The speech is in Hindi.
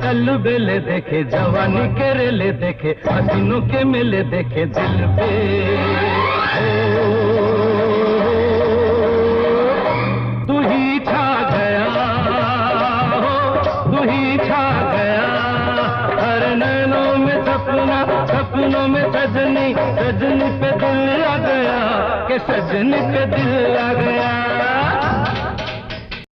कल बेले देखे, जवानी के रेले देखे, हसीनों के मेले देखे दिल पे। तू ही छा गया, तू ही छा गया, हर नैनों में सपना, सपनों में सजनी, सजनी पे दिल आ गया, के सजनी पे दिल आ गया।